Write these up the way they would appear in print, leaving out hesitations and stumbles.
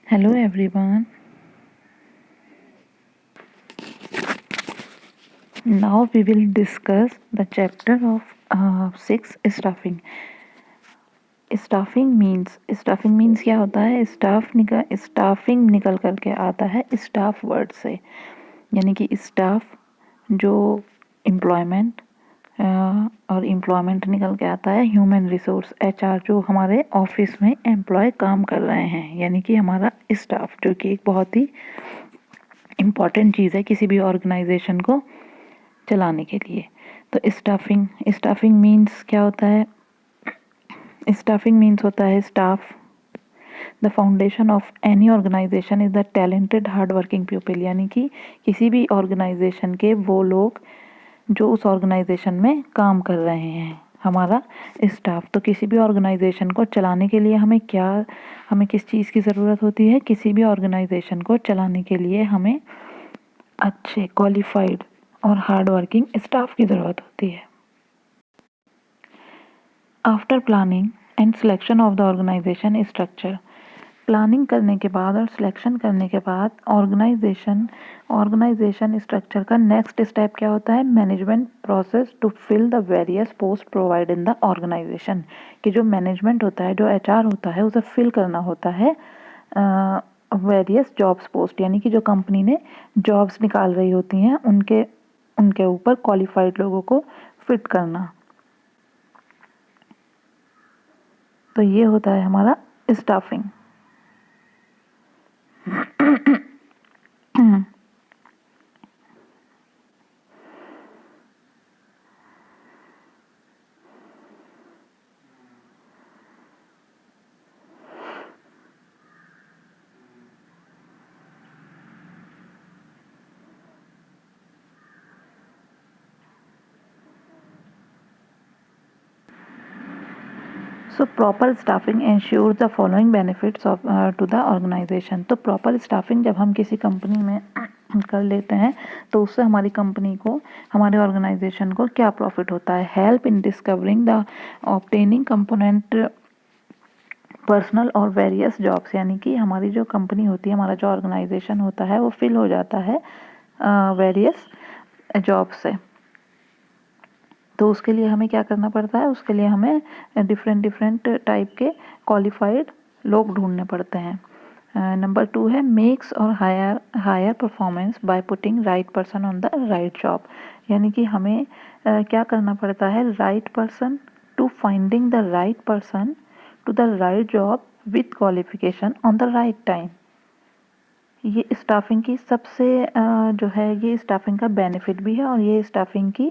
Hello everyone. Now we will discuss the chapter of 6 staffing. Staffing means क्या होता है? Staffing निकल करके आता है स्टाफ वर्ड से, यानी कि स्टाफ जो एम्प्लॉयमेंट और एम्प्लॉयमेंट निकल के आता है ह्यूमन रिसोर्स एचआर, जो हमारे ऑफिस में एम्प्लॉय काम कर रहे हैं, यानी कि हमारा स्टाफ, जो कि एक बहुत ही इम्पॉर्टेंट चीज़ है किसी भी ऑर्गेनाइजेशन को चलाने के लिए। तो स्टाफिंग मीन्स क्या होता है? स्टाफिंग मीन्स होता है staff. The foundation of any organization is the talented hard working people, यानी कि किसी भी ऑर्गेनाइजेशन के वो लोग जो उस ऑर्गेनाइजेशन में काम कर रहे हैं, हमारा स्टाफ। तो किसी भी ऑर्गेनाइजेशन को चलाने के लिए हमें किस चीज़ की ज़रूरत होती है? किसी भी ऑर्गेनाइजेशन को चलाने के लिए हमें अच्छे क्वालिफाइड और हार्ड वर्किंग स्टाफ की ज़रूरत होती है। After planning and selection of the organization structure, planning करने के बाद और सिलेक्शन करने के बाद ऑर्गेनाइजेशन स्ट्रक्चर का नेक्स्ट स्टेप क्या होता है? Management process to fill the various post provide in the organization, कि जो मैनेजमेंट होता है, जो एचआर होता है, उसे फिल करना होता है वेरियस जॉब्स पोस्ट, यानी कि जो कंपनी ने जॉब्स निकाल रही होती हैं उनके ऊपर क्वालिफाइड लोगों को फिट करना। तो ये होता है हमारा staffing. So proper staffing ensure the following benefits of to the organization. तो प्रॉपर स्टाफिंग जब हम किसी कंपनी में कर लेते हैं तो उससे हमारी कंपनी को, हमारे ऑर्गेनाइजेशन को क्या प्रॉफिट होता है? Help in discovering the obtaining component personal और वेरियस जॉब्स, यानी कि हमारी जो कंपनी होती है, हमारा जो ऑर्गेनाइजेशन होता है, वो फिल हो जाता है वेरियस जॉब से। तो उसके लिए हमें क्या करना पड़ता है? उसके लिए हमें डिफरेंट टाइप के क्वालिफाइड लोग ढूंढने पड़ते हैं। नंबर 2 है मेक्स और higher performance by putting right person on the right job, यानी कि हमें क्या करना पड़ता है? Right person to finding the right person to the right job with qualification on the right time. ये स्टाफिंग की सबसे जो है, ये स्टाफिंग का बेनिफिट भी है, और ये स्टाफिंग की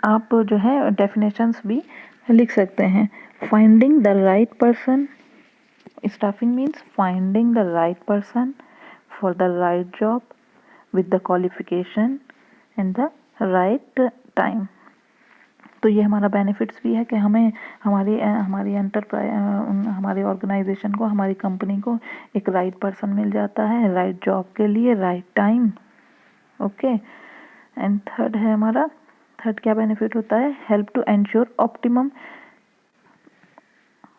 आप जो है डेफिनेशंस भी लिख सकते हैं। Finding the right person, staffing means finding the right person for the right job with the qualification and the right time. तो ये हमारा बेनिफिट्स भी है कि हमें हमारी एंटरप्राइज, हमारे ऑर्गेनाइजेशन को, हमारी कंपनी को एक राइट पर्सन मिल जाता है राइट जॉब के लिए, right time. Okay. And third है हमारा, थर्ड क्या बेनिफिट होता है? Help to ensure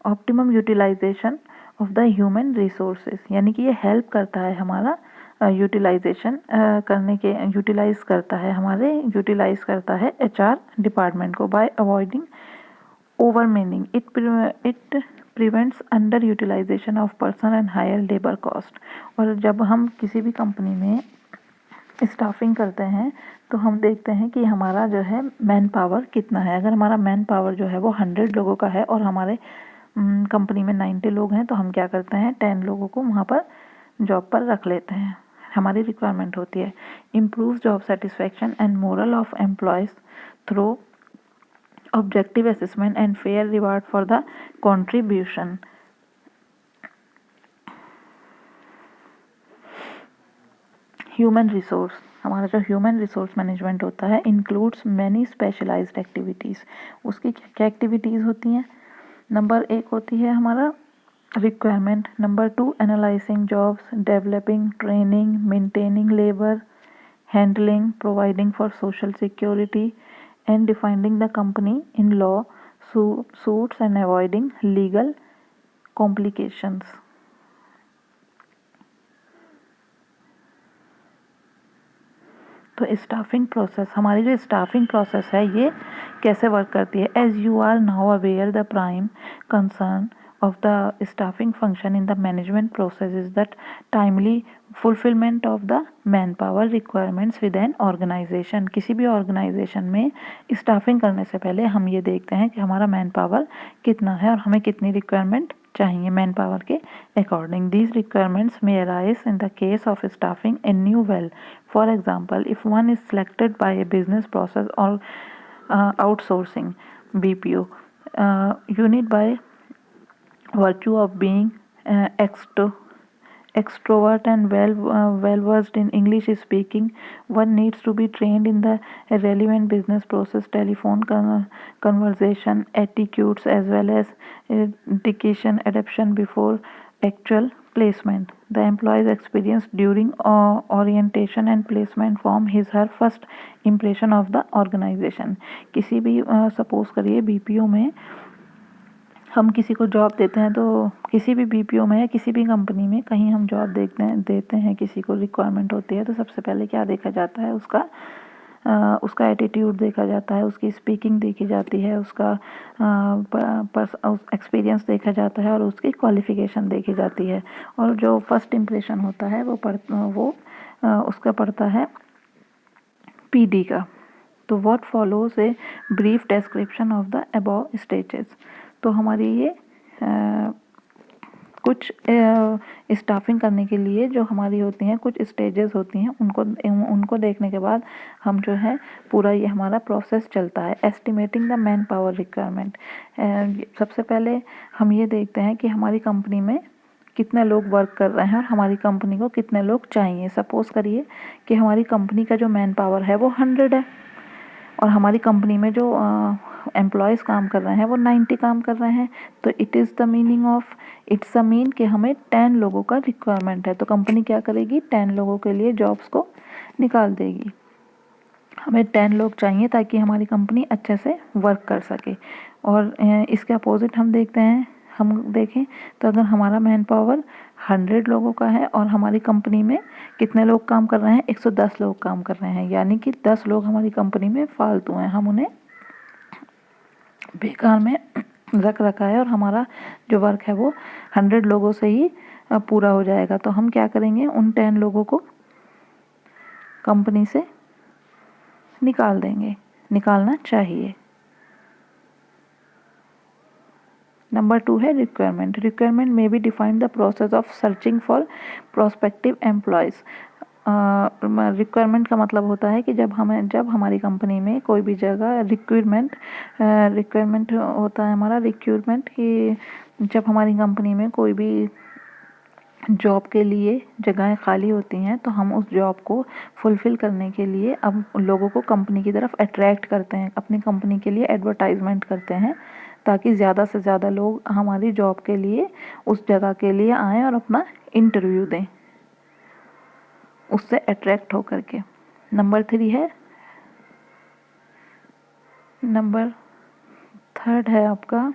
optimum utilisation of the human resources, यानी कि ये हेल्प करता है हमारा यूटिलाइजेशन यूटिलाइज करता है एचआर डिपार्टमेंट को by avoiding overmanning it prevents under utilisation of person and higher labour cost. और जब हम किसी भी कंपनी में स्टाफिंग करते हैं तो हम देखते हैं कि हमारा जो है मैन पावर कितना है। अगर हमारा मैन पावर जो है वो 100 लोगों का है और हमारे कंपनी में 90 लोग हैं, तो हम क्या करते हैं? 10 लोगों को वहाँ पर जॉब पर रख लेते हैं। हमारी रिक्वायरमेंट होती है improve job satisfaction and moral of employees through objective assessment and fair reward for the contribution. Human resource, हमारा जो ह्यूमन रिसोर्स मैनेजमेंट होता है इंक्लूड्स मैनी स्पेशलाइज्ड एक्टिविटीज़। उसकी क्या क्या एक्टिविटीज़ होती हैं? नंबर 1 होती है हमारा requirement, number 2 analysing jobs, developing, training, maintaining labour, handling, providing for social security and defining the company in law suits and avoiding legal complications. तो स्टाफिंग प्रोसेस, हमारी जो स्टाफिंग प्रोसेस है ये कैसे वर्क करती है। As you are now aware the prime concern of the staffing function in the management process is that timely fulfillment of the manpower requirements with an organization। किसी भी organization में staffing करने से पहले हम ये देखते हैं कि हमारा मैन पावर कितना है और हमें कितनी रिक्वायरमेंट चाहिए मैन पावर के अकॉर्डिंग। दीज रिक्वायरमेंट्स में arise in the case of staffing a new well. For example, if one is selected bye A business process और outsourcing BPO unit by virtue of being extrovert and well versed in English speaking, one needs to be trained in the relevant business process, telephone conversation etiquettes, as well as dictation adaptation before actual placement. The employee's experience during orientation and placement form his her first impression of the organization। किसी भी suppose करिए BPO में हम किसी को job देते हैं, तो किसी भी BPO में या किसी भी कंपनी में कहीं हम जॉब देते हैं किसी को रिक्वायरमेंट होती है, तो सबसे पहले क्या देखा जाता है, उसका एटीट्यूड देखा जाता है, उसकी स्पीकिंग देखी जाती है, उसका एक्सपीरियंस देखा जाता है और उसकी क्वालिफ़िकेशन देखी जाती है। और जो फर्स्ट इम्प्रेशन होता है वो उसका पड़ता है PD का। तो what follows a brief description of the above stages. तो हमारी ये कुछ स्टाफिंग करने के लिए जो हमारी होती हैं कुछ स्टेजेस होती हैं, उनको देखने के बाद हम जो है पूरा ये हमारा प्रोसेस चलता है। Estimating the man power requirement, सबसे पहले हम ये देखते हैं कि हमारी कंपनी में कितने लोग वर्क कर रहे हैं और हमारी कंपनी को कितने लोग चाहिए। सपोज़ करिए कि हमारी कंपनी का जो मैन पावर है वो 100 है और हमारी कंपनी में जो एम्प्लॉयज़ काम कर रहे हैं वो 90 काम कर रहे हैं, तो इट्स अ मीन कि हमें 10 लोगों का रिक्वायरमेंट है। तो कंपनी क्या करेगी, 10 लोगों के लिए जॉब्स को निकाल देगी। हमें 10 लोग चाहिए ताकि हमारी कंपनी अच्छे से वर्क कर सके। और इसके अपोजिट हम देखें तो अगर हमारा मैन पावर 100 लोगों का है और हमारी कंपनी में कितने लोग काम कर रहे हैं, 110 लोग काम कर रहे हैं, यानी कि 10 लोग हमारी कंपनी में फालतू हैं, हम उन्हें बेकार में रख रखा है और हमारा जो वर्क है वो 100 लोगों से ही पूरा हो जाएगा। तो हम क्या करेंगे, उन 10 लोगों को कंपनी से निकालना चाहिए। नंबर 2 है रिक्वायरमेंट। रिक्वायरमेंट में be define the process of searching for prospective employees. Requirement का मतलब होता है कि जब हमारी कंपनी में कोई भी जगह रिक्वायरमेंट होता है हमारा रिक्रूटमेंट, कि जब हमारी कंपनी में कोई भी जॉब के लिए जगहें खाली होती हैं तो हम उस जॉब को फुलफ़िल करने के लिए अब लोगों को कंपनी की तरफ अट्रैक्ट करते हैं, अपनी कंपनी के लिए एडवर्टाइजमेंट करते हैं ताकि ज़्यादा से ज़्यादा लोग हमारी जॉब के लिए उस जगह के लिए आएँ और अपना इंटरव्यू दें उससे अट्रैक्ट होकर के। नंबर 3 है आपका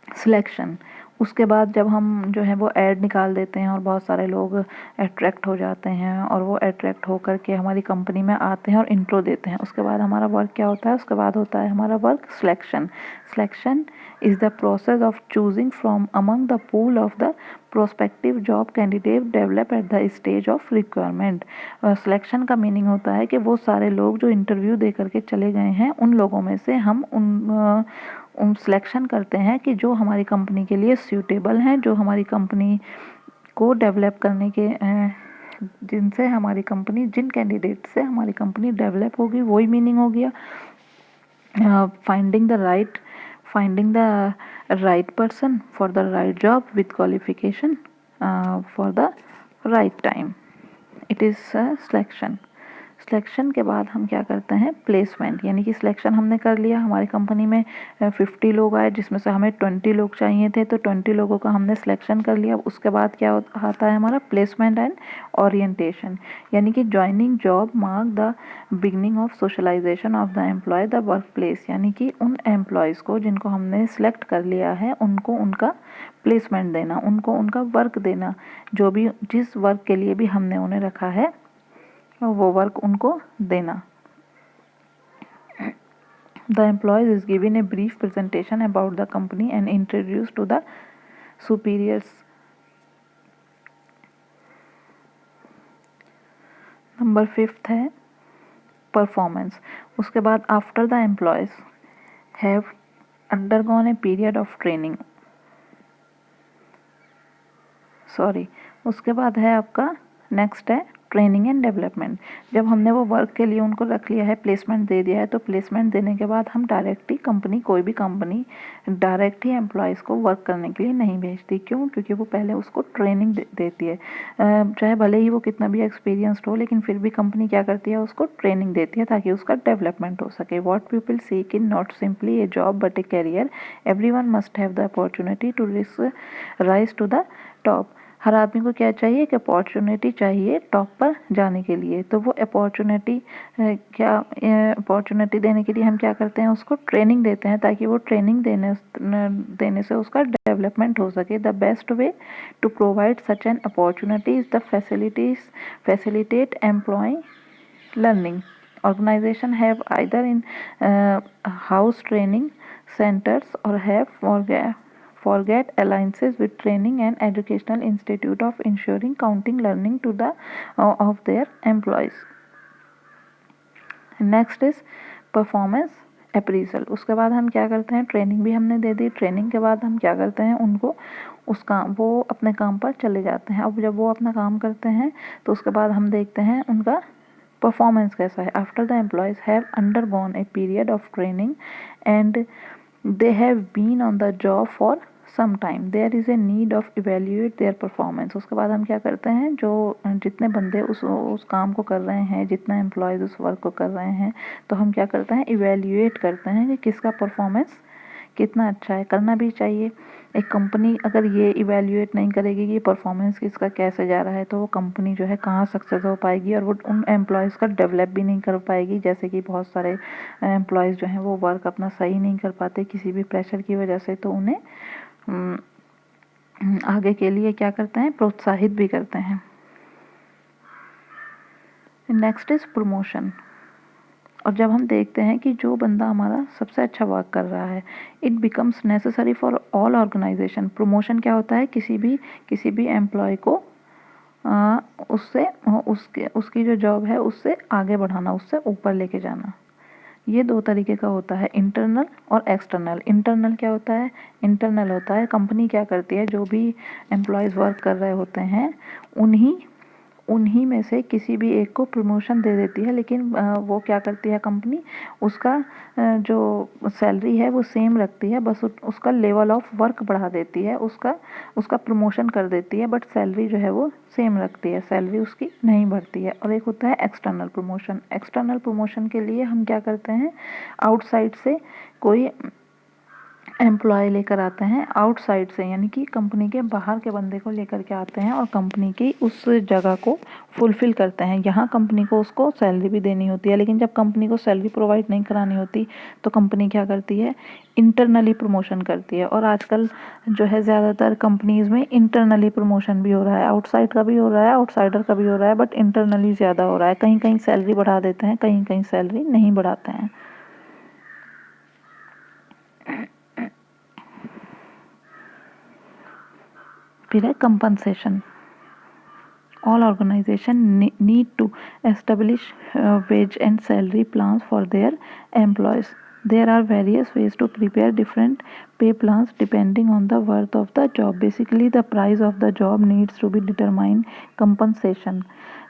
सिलेक्शन। उसके बाद जब हम जो है वो ऐड निकाल देते हैं और बहुत सारे लोग अट्रैक्ट हो जाते हैं और वो अट्रैक्ट होकर के हमारी कंपनी में आते हैं और इंट्रो देते हैं, उसके बाद हमारा वर्क क्या होता है, उसके बाद होता है हमारा work selection. Selection is the process of choosing from among the pool of the prospective job candidate develop at the stage of requirement. Selection का मीनिंग होता है कि वो सारे लोग जो इंटरव्यू दे करके चले गए हैं उन लोगों में से हम उन सिलेक्शन करते हैं कि जो हमारी कंपनी के लिए सूटेबल हैं, जो हमारी कंपनी को डेवलप करने के जिन कैंडिडेट से हमारी कंपनी डेवलप होगी, वही मीनिंग हो गया। Finding the right person for the right job with qualification for the right time, it is selection. Selection के बाद हम क्या करते हैं, प्लेसमेंट, यानी कि सिलेक्शन हमने कर लिया, हमारी कंपनी में 50 लोग आए जिसमें से हमें 20 लोग चाहिए थे, तो 20 लोगों का हमने सिलेक्शन कर लिया। उसके बाद क्या आता है हमारा प्लेसमेंट एंड ओरिएंटेशन, यानी कि joining job mark the beginning of socialisation of the employee the work place, यानी कि उन एम्प्लॉयज़ को जिनको हमने सिलेक्ट कर लिया है उनको उनका प्लेसमेंट देना, उनको उनका वर्क देना, जिस वर्क के लिए भी हमने उन्हें रखा है वो वर्क उनको देना। The employee is given a brief presentation about the company and introduced to the superiors. Number 5 है परफॉर्मेंस। उसके बाद after the employees have undergone a period of training, उसके बाद है आपका नेक्स्ट है ट्रेनिंग एंड डेवलपमेंट। जब हमने वो वर्क के लिए उनको रख लिया है, प्लेसमेंट दे दिया है, तो प्लेसमेंट देने के बाद हम डायरेक्ट ही कोई भी कंपनी डायरेक्ट ही एम्प्लॉयज़ को वर्क करने के लिए नहीं भेजती। क्यों? क्योंकि वो पहले उसको ट्रेनिंग देती है। चाहे भले ही वो कितना भी एक्सपीरियंसड हो, लेकिन फिर भी कंपनी क्या करती है, उसको ट्रेनिंग देती है ताकि उसका डेवलपमेंट हो सके। What people seek in not simply a job but a career, everyone must have the opportunity to rise to the top. हर आदमी को क्या चाहिए कि अपॉर्चुनिटी चाहिए टॉप पर जाने के लिए। तो वो अपॉर्चुनिटी अपॉर्चुनिटी देने के लिए हम क्या करते हैं, उसको ट्रेनिंग देते हैं ताकि वो ट्रेनिंग देने से उसका डेवलपमेंट हो सके। The best way to provide such an opportunity is the facilitate employee learning. Organization have either in house training centers or have forget alliances with training and educational institute of ensuring counting learning to the of their employees. Next is performance appraisal. उसके बाद हम क्या करते हैं, training भी हमने दे दी, training के बाद हम क्या करते हैं, उनको वो अपने काम पर चले जाते हैं। अब जब वो अपना काम करते हैं तो उसके बाद हम देखते हैं उनका परफॉर्मेंस कैसा है। After the employees have undergone a period of training and they have been on the job for some time, there is a need of evaluate their performance। उसके बाद हम क्या करते हैं, जो जितने बंदे उस काम को कर रहे हैं, जितने एम्प्लॉयज़ उस वर्क को कर रहे हैं, तो हम क्या करते हैं, इवेल्यूएट करते हैं कि किसका परफॉर्मेंस कितना अच्छा है। करना भी चाहिए। एक कंपनी अगर ये इवेल्यूएट नहीं करेगी कि परफॉर्मेंस किसका कैसे जा रहा है, तो वो कंपनी जो है कहाँ सक्सेस हो पाएगी और वो उन एम्प्लॉयज़ का डेवलप भी नहीं कर पाएगी। जैसे कि बहुत सारे एम्प्लॉयज़ जो हैं वो वर्क अपना सही नहीं कर पाते किसी भी प्रेशर की वजह से, तो उन्हें आगे के लिए क्या करते हैं, प्रोत्साहित भी करते हैं। Next is promotion. और जब हम देखते हैं कि जो बंदा हमारा सबसे अच्छा वर्क कर रहा है, it becomes necessary for all organisation. Promotion क्या होता है, किसी भी एम्प्लॉय को उसकी जो जॉब है उससे आगे बढ़ाना, उससे ऊपर लेके जाना। ये दो तरीके का होता है, इंटरनल और एक्सटर्नल। इंटरनल क्या होता है, इंटरनल होता है कंपनी क्या करती है, जो भी एम्प्लॉयज़ वर्क कर रहे होते हैं उन्हीं में से किसी भी एक को प्रमोशन दे देती है। लेकिन वो क्या करती है कंपनी, उसका जो सैलरी है वो सेम रखती है, बस उसका लेवल ऑफ वर्क बढ़ा देती है, उसका प्रमोशन कर देती है, बट सैलरी जो है वो सेम रखती है, सैलरी उसकी नहीं बढ़ती है। और एक होता है एक्सटर्नल प्रमोशन। एक्सटर्नल प्रमोशन के लिए हम क्या करते हैं, आउटसाइड से कोई एम्प्लॉय लेकर आते हैं, आउटसाइड से यानी कि कंपनी के बाहर के बंदे को लेकर के आते हैं और कंपनी की उस जगह को फुलफ़िल करते हैं। यहाँ कंपनी को उसको सैलरी भी देनी होती है, लेकिन जब कंपनी को सैलरी प्रोवाइड नहीं करानी होती तो कंपनी क्या करती है, इंटरनली प्रमोशन करती है। और आजकल जो है ज़्यादातर कंपनीज़ में इंटरनली प्रमोशन भी हो रहा है, आउटसाइड का भी हो रहा है, आउटसाइडर का भी हो रहा है, बट इंटरनली ज़्यादा हो रहा है। कहीं कहीं सैलरी बढ़ा देते हैं, कहीं कहीं सैलरी नहीं बढ़ाते हैं। फिर है compensation. All organizations need to establish wage and salary plans for their employees. There are various ways to prepare different pay plans depending on the worth of the job. Basically, the price of the job needs to be determined.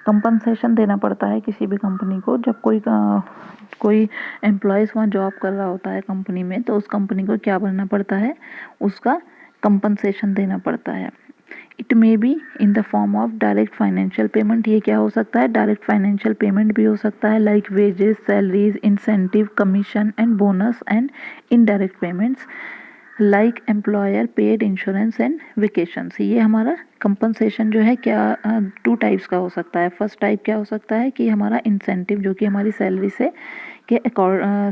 Compensation देना पड़ता है किसी भी company को। जब कोई employees वहाँ job कर रहा होता है कंपनी में, तो उस कंपनी को क्या बनना पड़ता है, उसका कंपनसेशन देना पड़ता है। It may be in the form of direct financial payment. ये क्या हो सकता है, डायरेक्ट फाइनेंशियल पेमेंट भी हो सकता है, like wages, salaries, incentive, commission and bonus. And indirect payments like employer paid insurance and vacations. ये हमारा कंपनसेशन जो है क्या 2 टाइप्स का हो सकता है। फर्स्ट टाइप क्या हो सकता है कि हमारा इंसेंटिव, जो कि हमारी सैलरी से के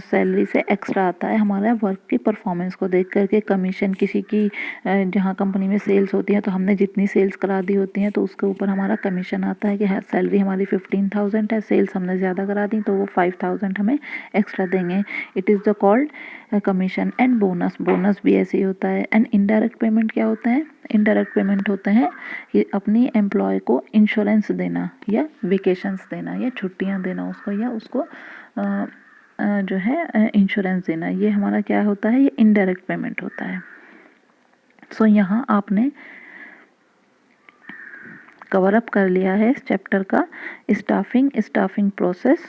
सैलरी से एक्स्ट्रा आता है हमारा वर्क की परफॉर्मेंस को देख करके। कमीशन किसी की जहाँ कंपनी में सेल्स होती है तो हमने जितनी सेल्स करा दी होती हैं तो उसके ऊपर हमारा कमीशन आता है कि सैलरी हमारी 15,000 है, सेल्स हमने ज़्यादा करा दी तो वो 5,000 हमें एक्स्ट्रा देंगे। It is the called commission. And bonus, bonus भी ऐसे ही होता है। एंड इनडायरेक्ट पेमेंट क्या होता है? इनडायरेक्ट पेमेंट होते हैं कि अपनी एम्प्लॉय को इंश्योरेंस देना या वेकेशंस देना या छुट्टियां देना उसको, या उसको जो है इंश्योरेंस देना। ये हमारा क्या होता है? ये इनडायरेक्ट पेमेंट होता है। सो यहाँ आपने कवर अप कर लिया है इस चैप्टर का स्टाफिंग प्रोसेस।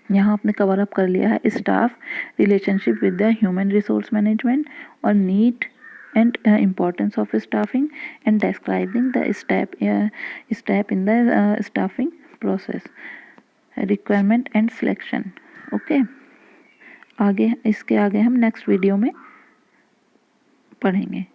यहाँ आपने कवर अप कर लिया है staff relationship with the human resource management और need and importance of staffing and describing the step in the staffing process, requirement and selection. Okay, आगे इसके आगे हम नेक्स्ट वीडियो में पढ़ेंगे।